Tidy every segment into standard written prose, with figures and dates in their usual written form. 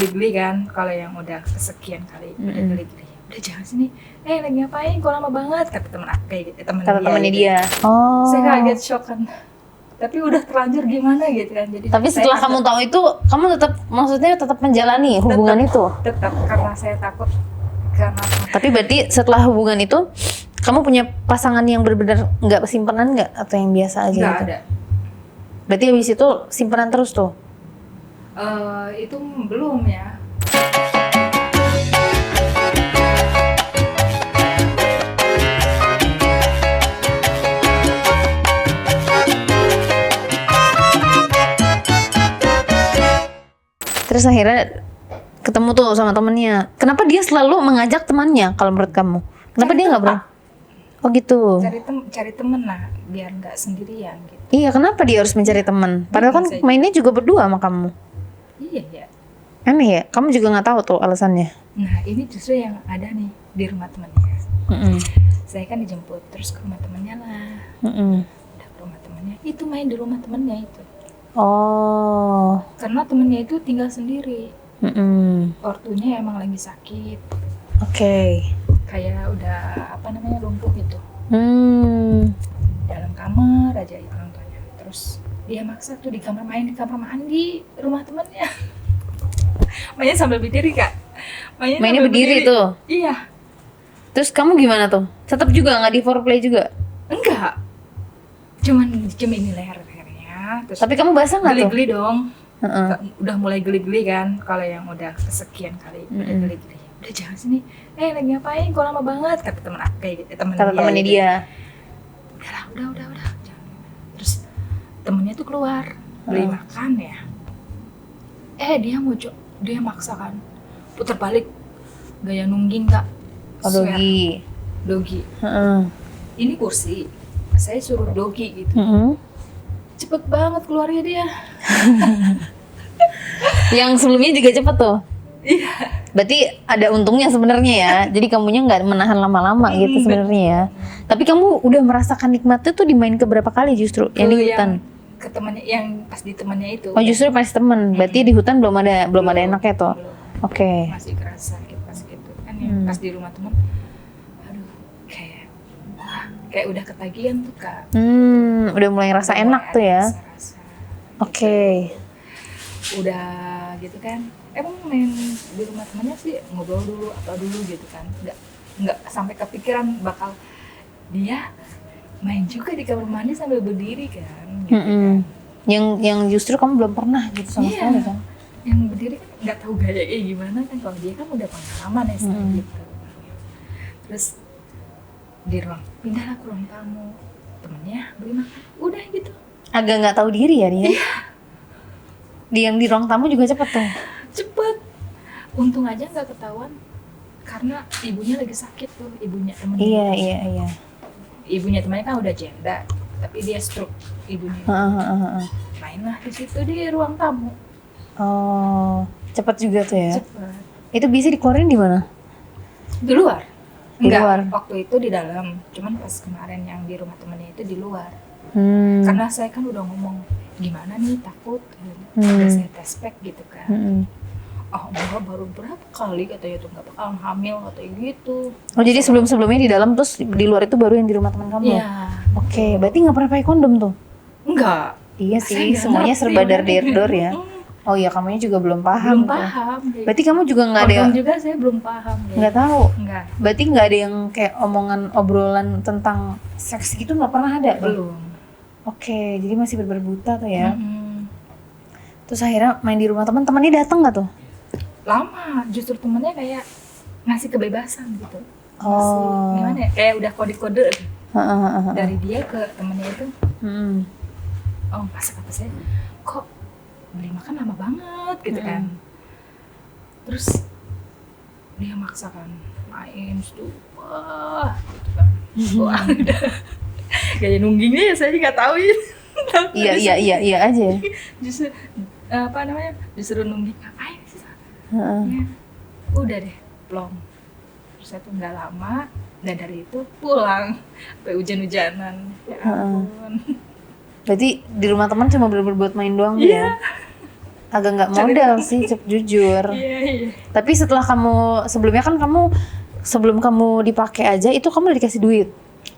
geli-geli kan kalau yang udah kesekian kali udah geli-geli. Udah jangan sini. Lagi ngapain? Kok lama banget? Kata temen aku kayak gitu. Temennya dia. Oh. Saya kaget, shock kan. Tapi udah terlanjur gimana gitu kan. Jadi tapi setelah kamu tahu itu, kamu tetap menjalani hubungan itu? Tetap, karena saya takut. Tapi berarti setelah hubungan itu, kamu punya pasangan yang benar-benar nggak simpenan nggak? Atau yang biasa aja nggak gitu? Ada. Berarti habis itu simpenan terus tuh? Itu belum ya. Terus akhirnya ketemu tuh sama temennya. Kenapa dia selalu mengajak temannya kalau menurut kamu? Kenapa dia nggak berani? Oh gitu. Cari temen lah, biar nggak sendirian gitu. Iya, kenapa dia harus mencari teman? Padahal kan mainnya juga berdua sama kamu. Iya ya. Aneh ya, kamu juga nggak tahu tuh alasannya. Nah ini justru yang ada nih di rumah temennya. Saya kan dijemput terus ke rumah temennya lah. Udah ke rumah temennya, itu main di rumah temennya itu. Oh. Karena temennya itu tinggal sendiri. Ortunya emang lagi sakit. Oke. Kayak udah lumpuh gitu. Dalam kamar aja itu orang tuanya. Terus dia maksa tuh di kamar mandi rumah temennya. Mainnya sambil berdiri kak. Mainnya berdiri tuh. Iya. Terus kamu gimana tuh? Tetap juga nggak di foreplay juga? Enggak. Cuman ini lehernya. Terus tapi kamu basah nggak tuh? Geli-geli dong. Udah mulai geli-geli kan kalau yang udah kesekian kali udah geli-geli. Udah jangan sini. Lagi ngapain? Kok lama banget? Kata temen aku kayak gitu. Temennya dia. Udah. Terus temennya tuh keluar beli makan ya. Dia maksa kan. Putar balik gaya nungging kak. Dogi. Ini kursi. Saya suruh dogi gitu. Cepet banget keluarnya dia. Yang sebelumnya juga cepet tuh. Iya. Berarti ada untungnya sebenarnya ya. Jadi kamunya nggak menahan lama-lama gitu sebenarnya ya. Tapi kamu udah merasakan nikmatnya tuh dimain ke berapa kali justru yang di hutan? Ke temannya yang pas di temannya itu. Oh justru pas temen. Berarti di hutan belum ada enaknya tuh. Oke. Masih kerasa gitu pas gitu kan yang pas di rumah teman. Aduh kayak udah ketagihan tuh kak. Udah mulai rasa enak tuh ya. Oke. Udah gitu kan. Emang main di rumah temannya sih ngobrol dulu apa dulu gitu kan. Nggak sampai kepikiran bakal dia main juga di kamar mandi sambil berdiri kan. Gitu kan. Yang justru kamu belum pernah gitu sama sekali kan. Yang berdiri kan nggak tahu gaya gimana kan, kalau dia kan udah pengalaman ya gitu. Terus pindahlah ke ruang tamu, temennya beli makan, udah gitu. Agak nggak tahu diri ya dia. Iya. Dia yang di ruang tamu juga cepet tuh. Cepet. Untung aja nggak ketahuan karena ibunya lagi sakit tuh, ibunya temennya. Iya. Ibunya temannya kan udah janda, tapi dia stroke ibunya. Mainlah di situ di ruang tamu. Oh, cepet juga tuh ya. Cepet. Itu bisa dikeluarin di mana? Di luar. Di luar. Waktu itu di dalam. Cuman pas kemarin yang di rumah temennya itu di luar. Karena saya kan udah ngomong gimana nih, takut. Udah saya tes pack gitu kan. Enggak, baru berapa kali katanya tuh nggak bakalan hamil katanya gitu. Oh jadi sebelumnya di dalam, terus di luar itu baru yang di rumah teman kamu? Iya. Oke, berarti nggak pernah pakai kondom tuh? Enggak. Iya sih, semuanya serba dar-der ya. Oh iya, kamunya juga belum paham. Belum paham. Berarti kamu juga nggak ada. Juga saya belum paham. Nggak tahu. Enggak. Berarti nggak ada yang kayak obrolan tentang seks gitu, nggak pernah ada? Belum. Oke, jadi masih bener-bener buta tuh ya. Terus akhirnya main di rumah teman-temannya datang nggak tuh? Lama, justru temennya kayak ngasih kebebasan gitu. Oh. Gimana ya? Kayak udah kode-kode dari dia ke temennya itu. Oh, pas kata saya, kok beli makan lama banget gitu kan. Terus dia maksakan main gitu, wah gitu kan. Wah, udah kayak nunggingnya ya saya nggak tahu ya. Iya aja. Justru disuruh nungging ngapain sih? Ya, udah deh, plong. Terus saya tuh nggak lama, dan dari itu pulang sampai hujan-hujanan. Ya ampun. Berarti di rumah teman cuma bener-bener buat main doang ya? agak nggak modal sih, jujur. Iya. Tapi setelah sebelumnya kan sebelum kamu dipakai aja itu kamu udah dikasih duit.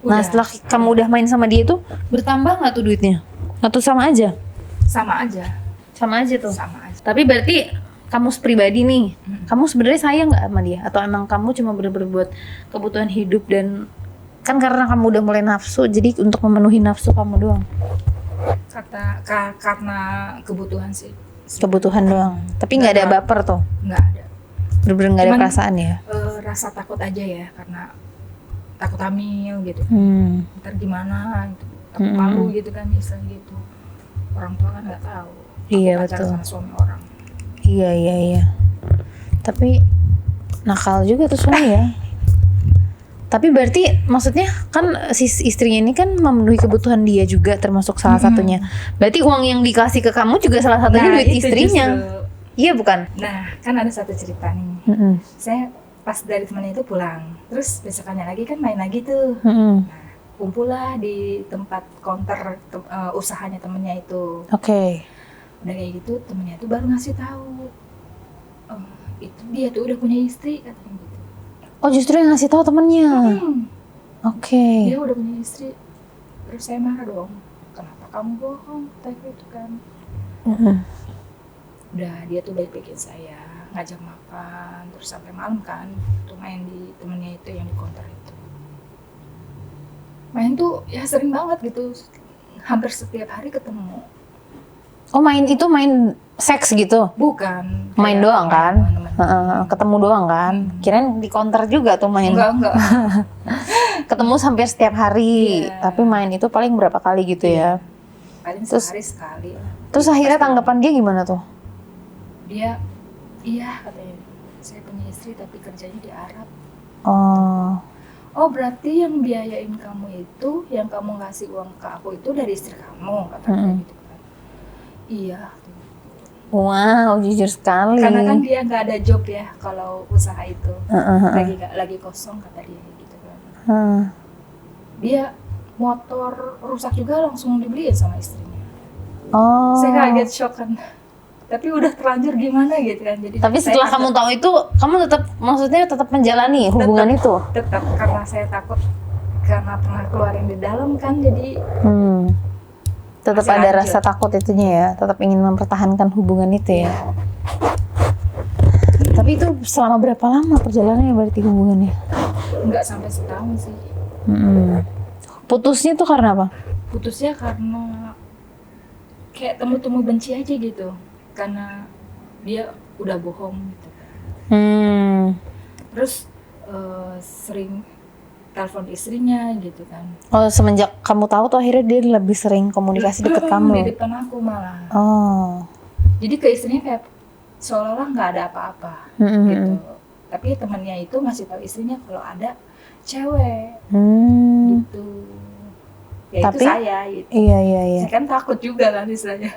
Nah setelah kamu udah main sama dia tuh bertambah nggak tuh duitnya? Atau sama aja? Sama aja. Sama aja tuh. Sama aja. Tapi berarti kamu pribadi nih, kamu sebenarnya sayang nggak sama dia? Atau emang kamu cuma bener-bener buat kebutuhan hidup dan kan karena kamu udah mulai nafsu, jadi untuk memenuhi nafsu kamu doang? Karena kebutuhan sih. Kebutuhan doang. Tapi nggak ada baper tuh? Nggak ada. Bener-bener nggak ada perasaan ya? Rasa takut aja ya, karena takut hamil gitu. Ntar gimana gitu. Takut malu gitu kan, misalnya gitu. Orang tua kan nggak tahu. Iya pacaran betul. sama suami orang. Iya. Tapi nakal juga tuh suami ya. Tapi berarti maksudnya kan si istrinya ini kan memenuhi kebutuhan dia juga termasuk salah satunya. Berarti uang yang dikasih ke kamu juga salah satunya duit istrinya. Iya bukan? Nah kan ada satu cerita nih. Saya pas dari temannya itu pulang, terus besokannya lagi kan main lagi tuh. Nah kumpul lah di tempat counter usahanya temennya itu. Oke. Udah kayak gitu temennya itu baru ngasih tahu, itu dia tuh udah punya istri katanya gitu. Oh justru yang ngasih tahu temennya. Oke. Dia udah punya istri. Terus saya marah dong, kenapa kamu bohong? Kayak gitu kan. Udah dia tuh baik-baikin saya, ngajak makan, terus sampai malam kan tuh main di temennya itu yang di counter itu. Main tuh ya sering banget gitu, hampir setiap hari ketemu. Oh main seks gitu? Bukan. Main doang kan? Ketemu doang kan? Kirain di counter juga tuh main. Enggak. Ketemu hampir setiap hari. Tapi main itu paling berapa kali gitu ya? Paling sehari sekali. Terus akhirnya tanggapan dia gimana tuh? Dia, iya katanya, saya punya istri tapi kerjanya di Arab. Oh berarti yang biayain kamu itu, yang kamu ngasih uang ke aku itu dari istri kamu, katanya gitu kan. Iya. Wow, jujur sekali. Karena kan dia nggak ada job ya kalau usaha itu, lagi kosong kata dia gitu kan. Dia motor rusak juga langsung dibeliin sama istrinya. Saya kaget, shock kan. Tapi udah terlanjur gimana gitu kan. Jadi tapi setelah kamu tahu itu, kamu tetap menjalani hubungan itu? Tetap, karena saya takut karena pernah keluarin di dalam kan, jadi tetap ada rasa takut itunya ya, tetap ingin mempertahankan hubungan itu ya. Tapi itu selama berapa lama perjalanannya berarti hubungannya? Nggak sampai setahun sih. Putusnya tuh karena apa? Putusnya karena kayak temu-temu benci aja gitu, karena dia udah bohong gitu. Terus sering telepon istrinya gitu kan. Oh semenjak kamu tahu tuh akhirnya dia lebih sering komunikasi deket kamu? Di depan aku malah. Jadi ke istrinya kayak seolah-olah nggak ada apa-apa gitu. Tapi temannya itu ngasih tahu istrinya kalau ada cewek gitu. Ya tapi, itu saya gitu. Iya. Saya kan takut juga kan istilahnya.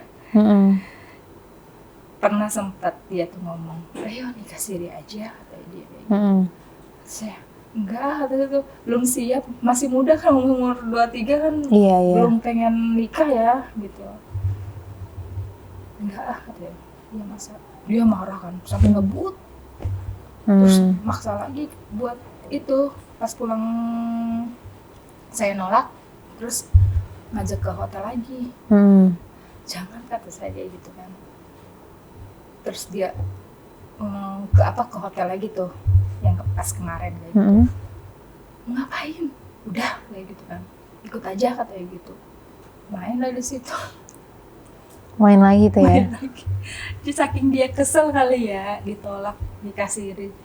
Pernah sempat dia tuh ngomong, ayo nikah siri aja katanya dia kayak gitu. Saya enggak, katanya tuh belum siap, masih muda kan, umur 23 kan. Belum pengen nikah ya gitu. Enggak katanya. Dia marah kan sampai ngebut. Terus maksa lagi buat itu. Pas pulang saya nolak, terus ngajak ke hotel lagi. Jangan, kata saya kayak gitu kan. Terus dia ke hotel lagi tuh yang pas kemarin kayak gitu. Ngapain? Udah kayak gitu kan. Ikut aja katanya gitu. Main lah di situ. Main lagi tuh ya. Jadi saking dia kesel kali ya, ditolak nikah siri.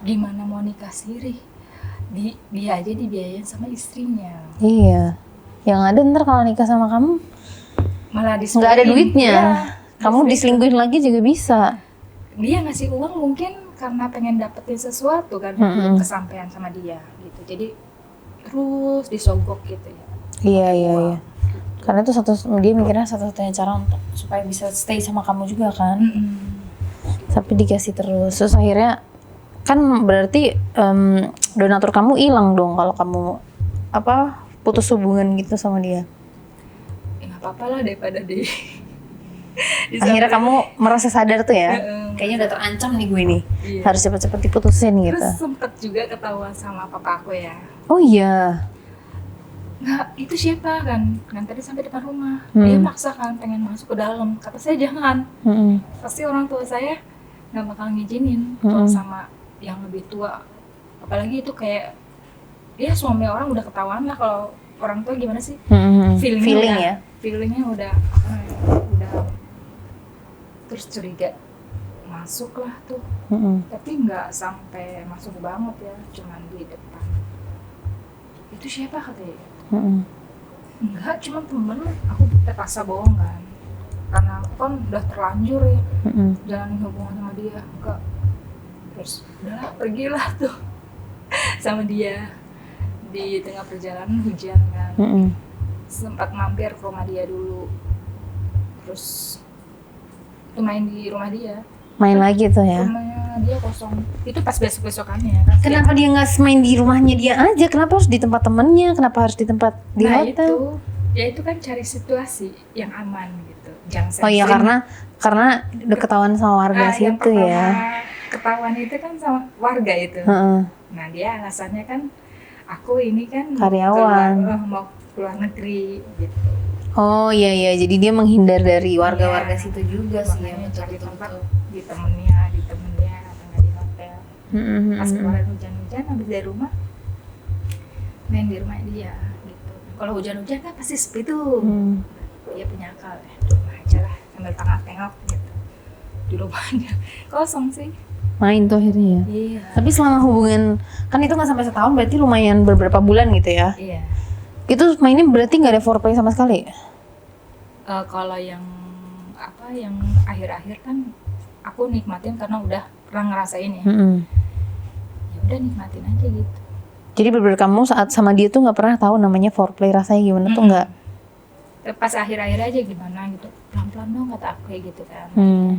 Gimana mau nikah siri? Dia aja dibiayain sama istrinya. Iya. Yang ada ntar kalau nikah sama kamu malah nggak ada duitnya. Ya, kamu diselingkuhin lagi juga bisa. Dia ngasih uang mungkin karena pengen dapetin sesuatu kan, belum kesampaian sama dia gitu. Jadi terus disogok gitu ya. Iya. Gitu. Karena itu dia mikirnya satu-satunya cara untuk supaya bisa stay sama kamu juga kan. Tapi dikasih terus. Terus akhirnya kan berarti donatur kamu hilang dong kalau kamu putus hubungan gitu sama dia. Ya nggak apa-apa lah daripada Akhirnya kamu merasa sadar tuh ya, kayaknya udah terancam nih gue nih, harus cepet-cepet diputusin gitu. Terus sempet juga ketahuan sama papa aku ya. Oh iya. Nggak, itu siapa kan tadi sampai depan rumah. Dia maksa kan pengen masuk ke dalam. Kata saya jangan. Pasti orang tua saya nggak bakal ngizinin kalau sama yang lebih tua. Apalagi itu kayak ya suami orang udah ketahuan lah kalau orang tua gimana sih. Feelingnya udah apa namanya, udah terus curiga masuk lah tuh. Tapi nggak sampai masuk banget ya, cuman di depan. Itu siapa katanya? Enggak, cuma temen. Aku terpaksa bohong kan, karena aku kan udah terlanjur ya jalanin hubungan sama dia. Enggak, terus udahlah pergilah tuh sama dia. Di tengah perjalanan hujan kan, sempat mampir ke rumah dia dulu, terus main di rumah dia. Main lagi tuh ya? Rumahnya dia kosong. Itu pas besok-besokannya kan. Kenapa dia nggak main di rumahnya dia aja? Kenapa harus di tempat temennya? Kenapa harus di tempat di hotel? Itu kan cari situasi yang aman gitu. Jangan oh iya, karena udah ketahuan sama warga situ ya. Ketahuan itu kan sama warga itu. Nah dia alasannya kan, aku ini kan karyawan, mau keluar negeri gitu. Oh iya, jadi dia menghindar dari warga-warga situ juga sih. Makanya cari tempat di temennya atau nggak di hotel. Pas kemarin hujan-hujan habis dari rumah, main di rumah dia gitu. Kalau hujan-hujan kan pasti sepi tuh. Dia punya akal ya, di rumah aja lah sambil tengok-tengok gitu. Di rumahnya kosong sih. Main tuh akhirnya ya. Iya. Tapi selama hubungan kan itu nggak sampai setahun, berarti lumayan beberapa bulan gitu ya. Iya. Itu mainnya berarti nggak ada foreplay sama sekali? Kalau yang akhir-akhir kan aku nikmatin karena udah pernah ngerasain ya. Ya udah nikmatin aja gitu. Jadi bener-bener kamu saat sama dia tuh nggak pernah tahu namanya foreplay rasanya gimana tuh nggak? Pas akhir-akhir aja gimana gitu, pelan-pelan dong kata aku kayak gitu kan.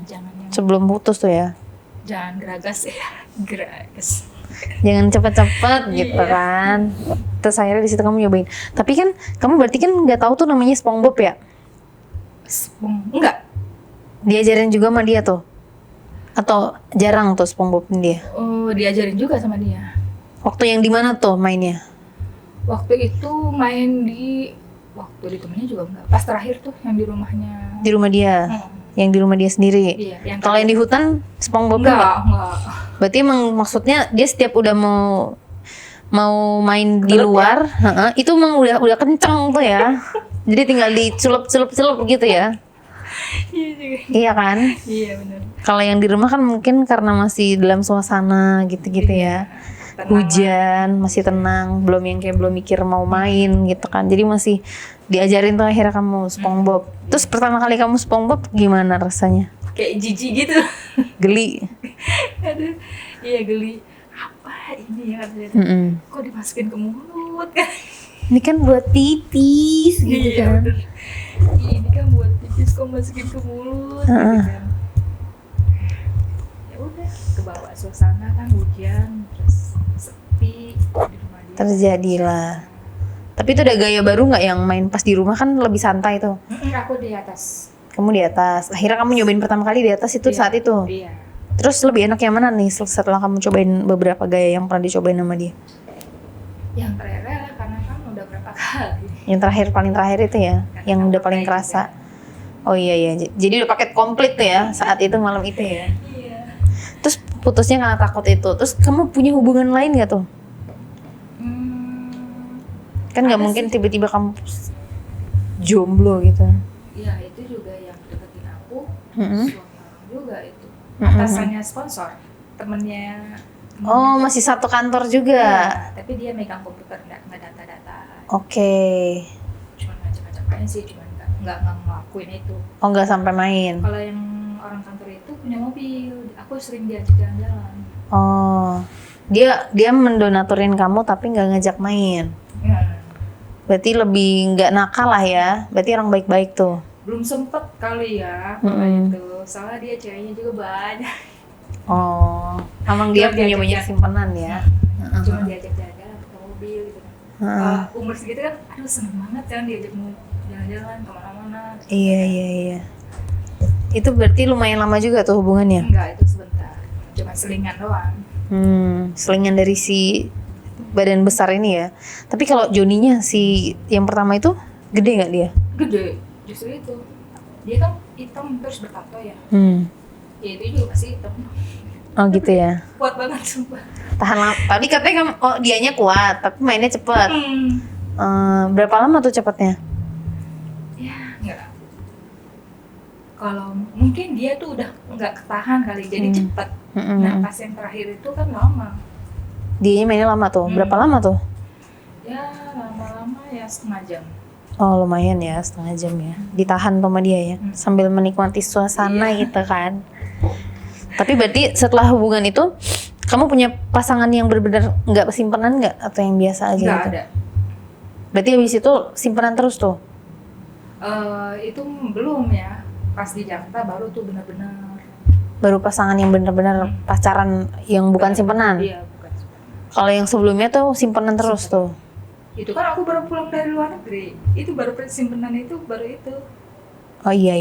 Jangan yang sebelum putus tuh ya. Jangan geragas ya, geragas. Jangan cepet-cepet gitu kan. Terus akhirnya di situ kamu nyobain. Tapi kan kamu berarti kan nggak tahu tuh namanya SpongeBob ya? Enggak. Diajarin juga sama dia tuh? Atau jarang tuh SpongeBob dia? Oh, diajarin juga sama dia. Waktu yang di mana tuh mainnya? Waktu itu main di temennya juga enggak. Pas terakhir tuh yang di rumahnya. Di rumah dia? Yang di rumah dia sendiri? Iya. Kalau yang di hutan SpongeBob enggak. Berarti emang maksudnya dia setiap udah mau main di luar, itu emang udah kenceng tuh ya. Jadi tinggal dicelup gitu ya. Iya juga. Iya kan? Iya benar. Kalau yang di rumah kan mungkin karena masih dalam suasana gitu-gitu ya. Hujan, masih tenang, belum mikir mau main gitu kan. Jadi masih diajarin tuh akhirnya kamu SpongeBob. Terus pertama kali kamu SpongeBob gimana rasanya? Kayak jijik gitu. Geli. Aduh, iya geli. Apa ini ya katanya? Kok dimasukin ke mulut kan? Ini kan buat pipis gitu kan. Bener. Ini kan buat pipis kok masukin ke mulut gitu kan. Ya udah, kebawa suasana kan hujan, terus sepi di rumah dia. Terjadilah. Tapi itu udah gaya baru nggak yang main pas di rumah kan lebih santai tuh? Aku di atas. Kamu di atas. Akhirnya kamu nyobain pertama kali di atas itu saat itu? Iya. Terus lebih enak yang mana nih setelah kamu cobain beberapa gaya yang pernah dicobain sama dia? Yang terakhir lah, karena kan udah berapa kali. Yang paling terakhir itu ya? Karena yang udah paling kerasa? Juga. Oh iya. Jadi udah paket komplit tuh ya saat itu malam itu ya? Iya. Terus putusnya karena takut itu. Terus kamu punya hubungan lain gak tuh? Kan gak mungkin tiba-tiba kamu jomblo gitu. Iya, itu juga yang deketin aku. Suami orang juga itu. Atasannya sponsor, temennya. Oh, masih satu kantor juga. Ya, tapi dia megang komputer, nggak data-data. Oke. Cuma ngajak-ngajak main sih, cuma nggak ngelakuin itu. Oh, nggak sampai main. Kalau yang orang kantor itu punya mobil, aku sering diajak jalan-jalan. Oh, dia mendonatorin kamu tapi nggak ngajak main. Ya. Berarti lebih nggak nakal lah ya. Berarti orang baik-baik tuh. Belum sempet kali ya kalau itu. Soalnya dia ceweknya juga banyak. Oh, emang dia punya banyak simpanan ya. Cuma diajak jalan-jalan ke mobil gitu kan. Umur segitu kan, aduh seneng banget kan diajak jalan-jalan kemana-mana. Iya. Itu berarti lumayan lama juga tuh hubungannya. Enggak, itu sebentar, cuma selingan doang. Selingan dari si badan besar ini ya. Tapi kalau Joninya si yang pertama itu gede nggak dia? Gede, justru itu. Dia kan hitam terus bertato ya. Ya itu juga pasti hitam. Oh gitu ya. Kuat banget sumpah. Tahan lama. Tapi katanya dianya kuat, tapi mainnya cepet. Berapa lama tuh cepetnya? Ya enggak. Kalau mungkin dia tuh udah nggak ketahan kali, jadi cepet. Nah pas yang terakhir itu kan lama. Dianya mainnya lama tuh. Berapa lama tuh? Ya lama-lama ya setengah jam. Oh lumayan ya, setengah jam ya. Ditahan sama dia ya, sambil menikmati suasana gitu kan. Tapi berarti setelah hubungan itu, kamu punya pasangan yang benar-benar nggak simpenan nggak? Atau yang biasa aja Nggak gitu? ada. Berarti habis itu simpenan terus tuh? Itu belum ya. Pas di Jakarta baru tuh benar-benar. Baru pasangan yang benar-benar pacaran yang bukan simpenan? Iya, bukan simpenan. Kalau yang sebelumnya tuh simpenan terus tuh? Itu kan aku baru pulang dari luar negeri. Itu baru simpenan itu baru itu. Oh iya.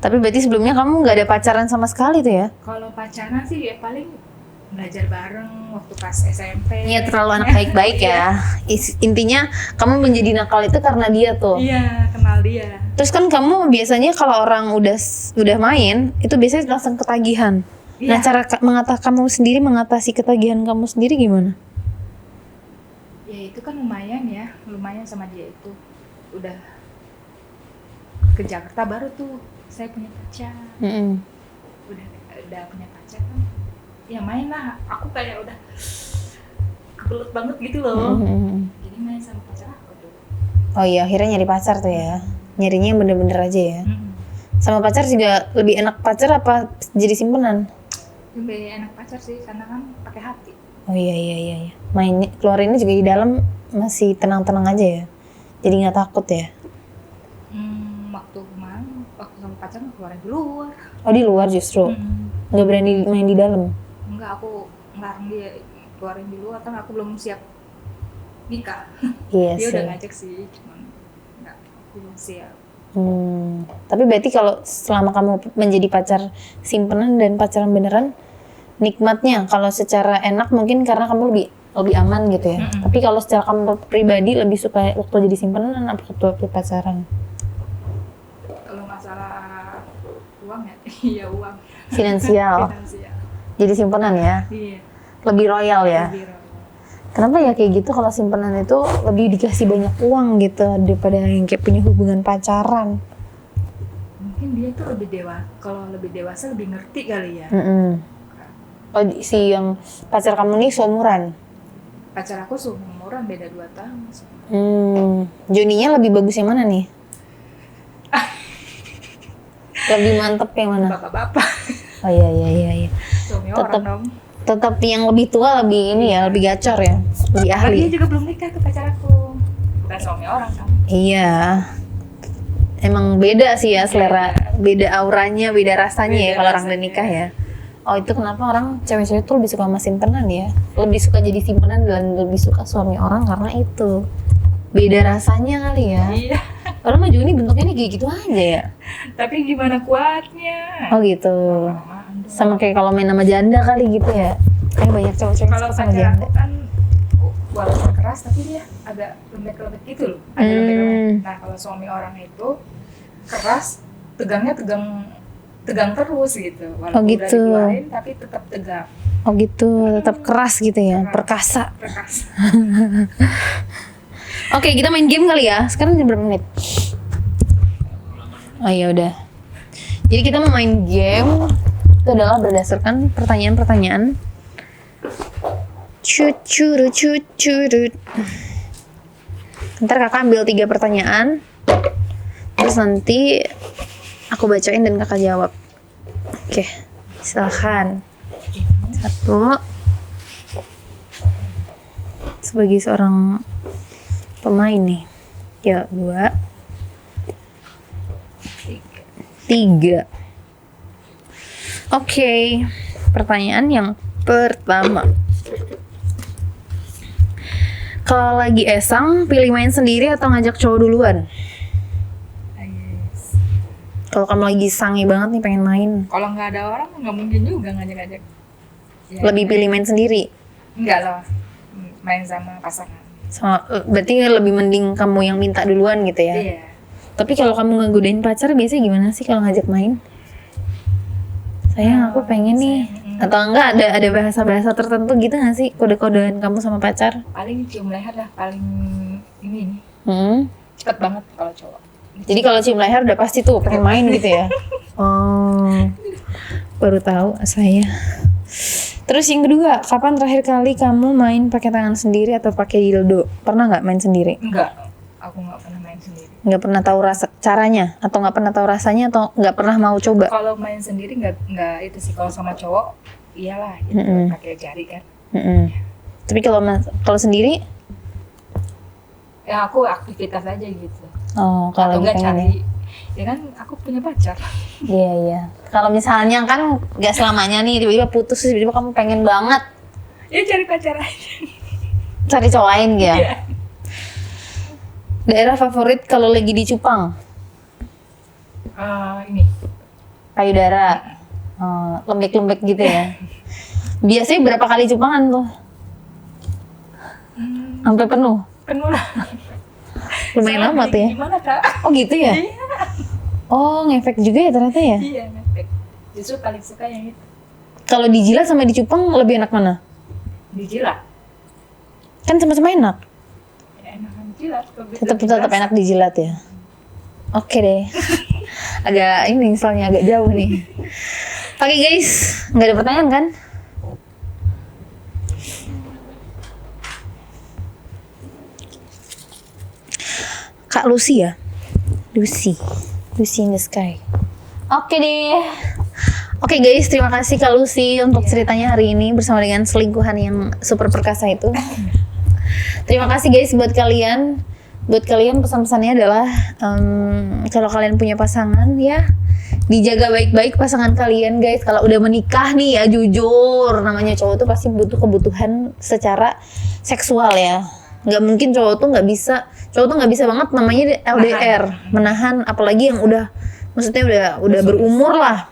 Tapi berarti sebelumnya kamu nggak ada pacaran sama sekali tuh ya? Kalau pacaran sih ya paling belajar bareng waktu pas SMP. Iya terlalu anak baik-baik ya. Intinya kamu menjadi nakal itu karena dia tuh. Iya, kenal dia. Terus kan kamu biasanya kalau orang udah main itu biasanya langsung ketagihan. Iya. Nah cara kamu sendiri mengatasi ketagihan kamu sendiri gimana? Ya itu kan lumayan sama dia itu. Udah ke Jakarta baru tuh saya punya pacar. Udah punya pacar kan. Ya main lah, aku kayak udah kebelet banget gitu loh. Jadi main sama pacar aku tuh. Oh iya, akhirnya nyari pacar tuh ya. Nyarinya yang bener-bener aja ya. Sama pacar juga lebih enak pacar apa jadi simpenan? Lebih enak pacar sih, karena kan pakai hati. Oh iya. Mainnya keluarinnya juga di dalam masih tenang-tenang aja ya. Jadi nggak takut ya. Waktu kemarin, waktu sama pacar keluarin di luar. Oh di luar justru? Nggak berani main di dalam? Enggak, aku ngelarang dia keluarin di luar, kan aku belum siap nikah. Iya Dia sih. udah ngajak sih, cuman enggak, aku belum siap. Tapi berarti kalau selama kamu menjadi pacar simpenan dan pacaran beneran, nikmatnya kalau secara enak mungkin karena kamu lebih aman gitu ya. Tapi kalau secara kamu pribadi lebih suka waktu jadi simpenan apa waktu pacaran? Kalau masalah uang ya, iya uang. Finansial. Jadi simpenan ya. Iya. Lebih royal ya. Lebih royal. Kenapa ya kayak gitu kalau simpenan itu lebih dikasih banyak uang gitu daripada yang kayak punya hubungan pacaran? Mungkin dia tuh kalau lebih dewasa lebih ngerti kali ya. Oh si yang pacar kamu nih seumuran? Pacar aku seumuran, beda 2 tahun. Joninya lebih bagus yang mana nih? Lebih mantep yang mana? Bapak-bapak. Oh iya. Suami orang dong. Tetap yang lebih tua lebih ini ya, lebih gacor ya, lebih ahli. Dia juga belum nikah tuh pacar aku. Bukan suami orang kan. Iya. Emang beda sih ya selera, beda auranya, beda rasanya ya kalau orang udah nikah ya. Oh itu kenapa orang cewek-cewek tuh lebih suka sama simpenan ya? Lebih suka jadi simpenan dan lebih suka suami orang karena itu. Beda rasanya kali ya. Iya. Padahal mah Joni bentuknya nih kayak gitu aja ya. Tapi gimana kuatnya? Oh gitu. Sama kayak kalau main sama janda kali gitu ya. Kayak banyak cowok-cowok kalau suka sama pacar janda. aku kan walaupun keras tapi dia agak lembek-lembek gitu loh. Ada lembek-lembek. Nah kalau suami orang itu keras, tegangnya tegang terus gitu. Walaupun gitu. udah dikeluarin tapi tetap tegang. Oh gitu, tetap keras gitu ya, perkasa. Oke, kita main game kali ya. Sekarang jam berapa menit? Oh ya udah. Jadi kita mau main game. Itu adalah berdasarkan pertanyaan-pertanyaan. Cucurut. Ntar kakak ambil 3 pertanyaan. Terus nanti aku bacain dan kakak jawab. Oke, silakan. 1. Sebagai seorang pemain nih. Ya, 2. 3. Oke, pertanyaan yang pertama. Kalau lagi esang, pilih main sendiri atau ngajak cowok duluan? Kalau kamu lagi sange banget nih pengen main. Kalau nggak ada orang nggak mungkin juga ngajak-ngajak. Ya, Lebih pilih main sendiri. Enggak lah, main sama pasangan. Berarti lebih mending kamu yang minta duluan gitu ya. Iya. Tapi kalau kamu ngegodain pacar biasanya gimana sih kalau ngajak main? Sayang aku pengen nih. Atau enggak ada bahasa-bahasa tertentu gitu gak sih kode-kodean kamu sama pacar? Paling cium leher lah, paling ini cepet banget kalau cowok. Jadi kalau cium leher udah pasti tuh pengen main gitu ya. Oh, baru tahu saya. Terus yang kedua, kapan terakhir kali kamu main pakai tangan sendiri atau pakai dildo? Pernah nggak main sendiri? Enggak, aku nggak pernah main sendiri. Nggak pernah tahu rasa caranya atau nggak pernah tahu rasanya atau nggak pernah mau coba? Kalau main sendiri nggak itu sih. Kalau sama cowok, iyalah gitu, pakai jari kan. Tapi kalau sendiri? Ya aku aktivitas aja gitu. Oh, kalau atau nggak pengen cari. Ya kan aku punya pacar. Iya. Kalau misalnya kan nggak selamanya nih tiba-tiba putus tiba-tiba kamu pengen banget. Ya cari pacar aja. Cari cowok lain gitu ya. Iya. Daerah favorit kalau lagi di Cupang? Ini. Payudara. Lembek-lembek gitu ya. Biasanya berapa kali Cupangan tuh? Sampai penuh? Penuh lah. Lumayan lama tuh ya. Gimana Kak? Oh gitu ya? Iya. Oh ngefek juga ya ternyata ya? Iya, ngefek. Justru paling suka yang itu. Kalau dijilat sama dicupang lebih enak mana? Dijilat. Kan sama-sama enak. Ya, enakan jilat. Tetap enak dijilat ya. Oke deh. Agak ini soalnya agak jauh nih. Oke guys, nggak ada pertanyaan kan? Kak Lucy ya? Lucy in the sky. Oke deh. Oke guys, terima kasih Kak Lucy untuk ceritanya hari ini bersama dengan selingkuhan yang super perkasa itu. Terima kasih guys buat kalian. Buat kalian pesan-pesannya adalah kalau kalian punya pasangan ya dijaga baik-baik pasangan kalian guys. Kalau udah menikah nih ya jujur, namanya cowok tuh pasti butuh kebutuhan secara seksual ya. Nggak mungkin cowok tuh nggak bisa banget namanya LDR menahan, apalagi yang udah maksudnya udah berumur lah.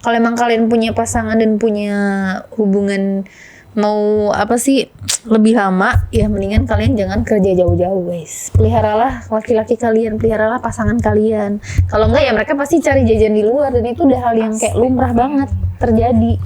Kalau emang kalian punya pasangan dan punya hubungan mau apa sih lebih lama, ya mendingan kalian jangan kerja jauh-jauh guys. Peliharalah laki-laki kalian, peliharalah pasangan kalian. Kalau enggak ya mereka pasti cari jajan di luar, dan itu udah hal yang kayak lumrah banget terjadi.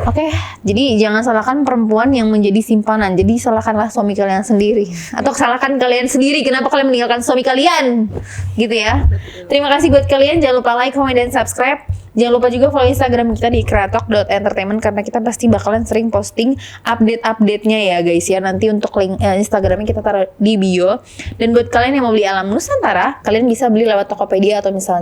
Oke, jadi jangan salahkan perempuan yang menjadi simpanan. Jadi salahkanlah suami kalian sendiri, atau salahkan kalian sendiri kenapa kalian meninggalkan suami kalian, gitu ya. Terima kasih buat kalian, jangan lupa like, comment, dan subscribe. Jangan lupa juga follow Instagram kita di kratok.entertainment karena kita pasti bakalan sering posting update-update-nya ya guys ya. Nanti untuk link Instagramnya kita taruh di bio. Dan buat kalian yang mau beli Alam Nusantara, kalian bisa beli lewat Tokopedia atau misalnya